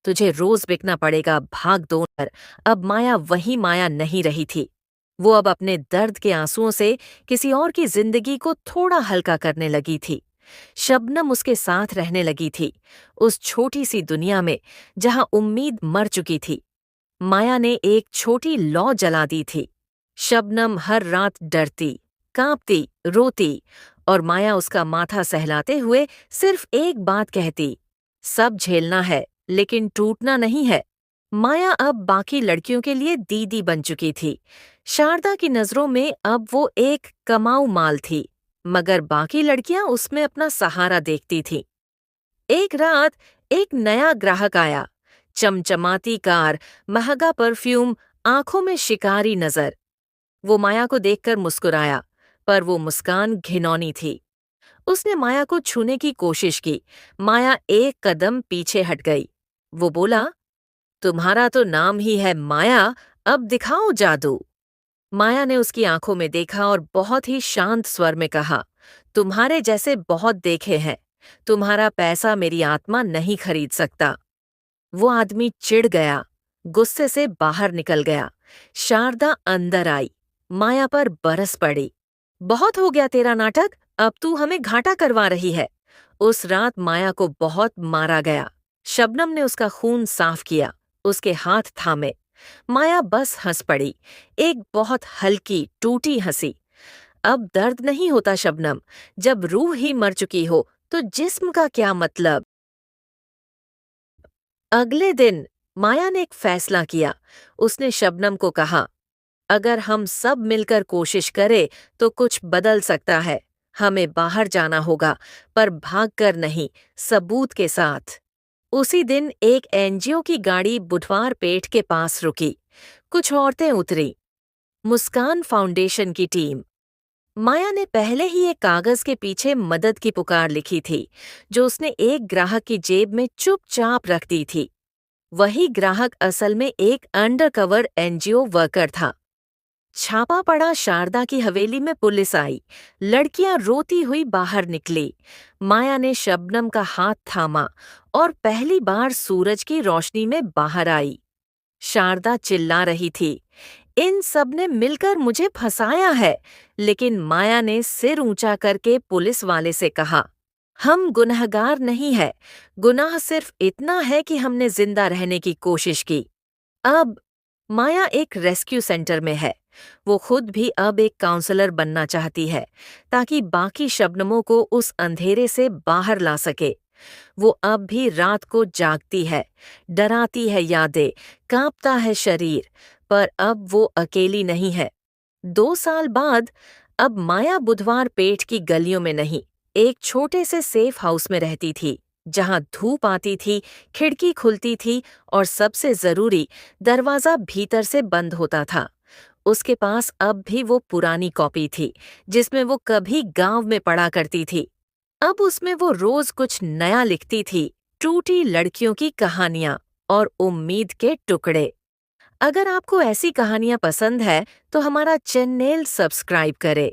तुझे रोज बिकना पड़ेगा, भाग दौड़ कर। अब माया वही माया नहीं रही थी। वो अब अपने दर्द के आंसुओं से किसी और की जिंदगी को थोड़ा हल्का करने लगी थी। शबनम उसके साथ रहने लगी थी, उस छोटी सी दुनिया में जहां उम्मीद मर चुकी थी। माया ने एक छोटी लौ जला दी थी। शबनम हर रात डरती, कांपती, रोती, और माया उसका माथा सहलाते हुए सिर्फ एक बात कहती, सब झेलना है लेकिन टूटना नहीं है। माया अब बाकी लड़कियों के लिए दीदी बन चुकी थी। शारदा की नजरों में अब वो एक कमाऊ माल थी, मगर बाकी लड़कियां उसमें अपना सहारा देखती थीं। एक रात एक नया ग्राहक आया। चमचमाती कार, महंगा परफ्यूम, आंखों में शिकारी नजर। वो माया को देखकर मुस्कुराया, पर वो मुस्कान घिनौनी थी। उसने माया को छूने की कोशिश की। माया एक कदम पीछे हट गई। वो बोला, तुम्हारा तो नाम ही है माया, अब दिखाओ जादू। माया ने उसकी आंखों में देखा और बहुत ही शांत स्वर में कहा, तुम्हारे जैसे बहुत देखे हैं, तुम्हारा पैसा मेरी आत्मा नहीं खरीद सकता। वो आदमी चिढ़ गया, गुस्से से बाहर निकल गया। शारदा अंदर आई, माया पर बरस पड़ी। बहुत हो गया तेरा नाटक, अब तू हमें घाटा करवा रही है। उस रात माया को बहुत मारा गया। शबनम ने उसका खून साफ किया, उसके हाथ थामे। माया बस हंस पड़ी, एक बहुत हल्की टूटी हंसी। अब दर्द नहीं होता शबनम, जब रूह ही मर चुकी हो तो जिस्म का क्या मतलब। अगले दिन माया ने एक फैसला किया। उसने शबनम को कहा, अगर हम सब मिलकर कोशिश करें तो कुछ बदल सकता है। हमें बाहर जाना होगा, पर भागकर नहीं, सबूत के साथ। उसी दिन एक एनजीओ की गाड़ी बुधवार पेठ के पास रुकी। कुछ औरतें उतरी। मुस्कान फाउंडेशन की टीम। माया ने पहले ही एक कागज के पीछे मदद की पुकार लिखी थी, जो उसने एक ग्राहक की जेब में चुपचाप रख दी थी। वही ग्राहक असल में एक अंडरकवर एनजीओ वर्कर था। छापा पड़ा, शारदा की हवेली में पुलिस आई। लड़कियां रोती हुई बाहर निकली। माया ने शबनम का हाथ थामा और पहली बार सूरज की रोशनी में बाहर आई। शारदा चिल्ला रही थी, इन सब ने मिलकर मुझे फंसाया है। लेकिन माया ने सिर ऊंचा करके पुलिस वाले से कहा, हम गुनहगार नहीं है, गुनाह सिर्फ इतना है कि हमने जिंदा रहने की कोशिश की। अब माया एक रेस्क्यू सेंटर में है। वो खुद भी अब एक काउंसलर बनना चाहती है, ताकि बाकी शबनमों को उस अंधेरे से बाहर ला सके। वो अब भी रात को जागती है, डराती है यादें, कांपता है शरीर, पर अब वो अकेली नहीं है। 2 साल बाद अब माया बुधवार पेठ की गलियों में नहीं, एक छोटे से सेफ हाउस में रहती थी, जहां धूप आती थी, खिड़की खुलती थी और सबसे जरूरी, दरवाजा भीतर से बंद होता था। उसके पास अब भी वो पुरानी कॉपी थी, जिसमें वो कभी गांव में पढ़ा करती थी। अब उसमें वो रोज कुछ नया लिखती थी, टूटी लड़कियों की कहानियां और उम्मीद के टुकड़े। अगर आपको ऐसी कहानियां पसंद है तो हमारा चैनल सब्सक्राइब करें।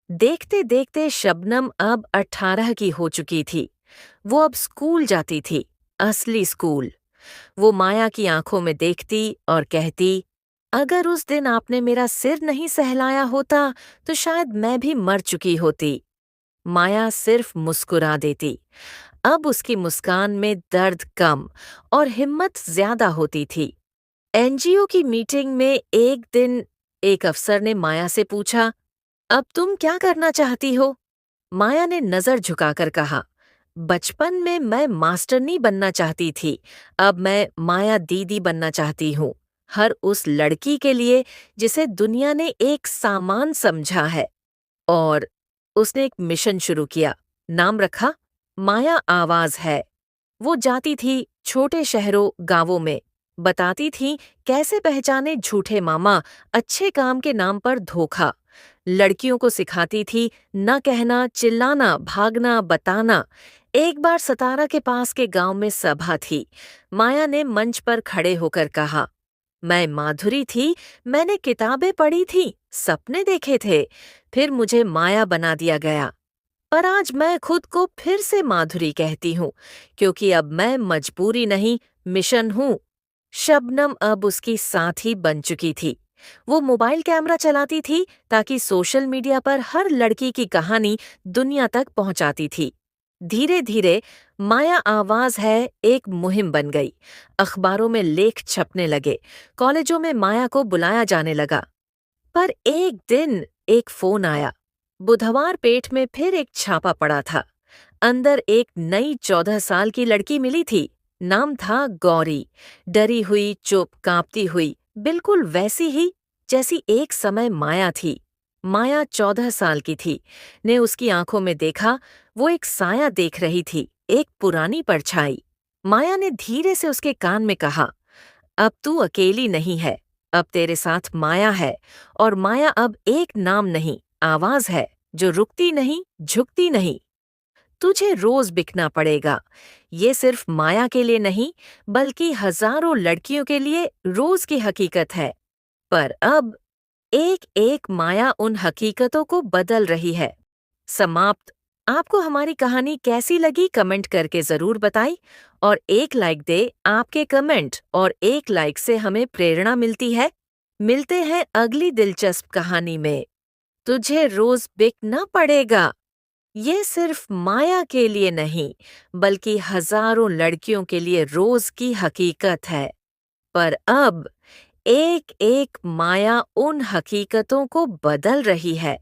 देखते देखते शबनम अब 18 की हो चुकी थी। वो अब स्कूल जाती थी, असली स्कूल। वो माया की आंखों में देखती और कहती, अगर उस दिन आपने मेरा सिर नहीं सहलाया होता तो शायद मैं भी मर चुकी होती। माया सिर्फ मुस्कुरा देती। अब उसकी मुस्कान में दर्द कम और हिम्मत ज्यादा होती थी। एनजीओ की मीटिंग में एक दिन एक अफसर ने माया से पूछा, अब तुम क्या करना चाहती हो? माया ने नजर झुकाकर कहा, बचपन में मैं मास्टरनी बनना चाहती थी, अब मैं माया दीदी बनना चाहती हूँ। हर उस लड़की के लिए जिसे दुनिया ने एक सामान समझा है। और उसने एक मिशन शुरू किया, नाम रखा माया आवाज है। वो जाती थी छोटे शहरों, गांवों में, बताती थी कैसे पहचाने झूठे मामा, अच्छे काम के नाम पर धोखा। लड़कियों को सिखाती थी न कहना, चिल्लाना, भागना, बताना। एक बार सतारा के पास के गांव में सभा थी। माया ने मंच पर खड़े होकर कहा, मैं माधुरी थी, मैंने किताबें पढ़ी थी, सपने देखे थे, फिर मुझे माया बना दिया गया। पर आज मैं खुद को फिर से माधुरी कहती हूँ, क्योंकि अब मैं मजबूरी नहीं, मिशन हूँ। शबनम अब उसकी साथी बन चुकी थी। वो मोबाइल कैमरा चलाती थी ताकि सोशल मीडिया पर हर लड़की की कहानी दुनिया तक पहुंचाती थी। धीरे धीरे माया आवाज है एक मुहिम बन गई। अखबारों में लेख छपने लगे, कॉलेजों में माया को बुलाया जाने लगा। पर एक दिन एक फोन आया। बुधवार पेट में फिर एक छापा पड़ा था। अंदर एक नई 14 साल की लड़की मिली थी। नाम था गौरी। डरी हुई, चुप, कांपती हुई, बिल्कुल वैसी ही जैसी एक समय माया थी। माया 14 साल की थी। ने उसकी आंखों में देखा, वो एक साया देख रही थी, एक पुरानी परछाई। माया ने धीरे से उसके कान में कहा, अब तू अकेली नहीं है, अब तेरे साथ माया है। और माया अब एक नाम नहीं, आवाज है जो रुकती नहीं, झुकती नहीं। तुझे रोज बिकना पड़ेगा। ये सिर्फ माया के लिए नहीं, बल्कि हजारों लड़कियों के लिए रोज की हकीकत है। पर अब एक एक माया उन हकीकतों को बदल रही है। समाप्त। आपको हमारी कहानी कैसी लगी कमेंट करके जरूर बताइए। और एक लाइक दे। आपके कमेंट और एक लाइक से हमें प्रेरणा मिलती है। मिलते हैं अगली दिलचस्प कहानी में। तुझे रोज बिकना पड़ेगा। ये सिर्फ माया के लिए नहीं, बल्कि हजारों लड़कियों के लिए रोज की हकीकत है। पर अब एक एक माया उन हकीकतों को बदल रही है।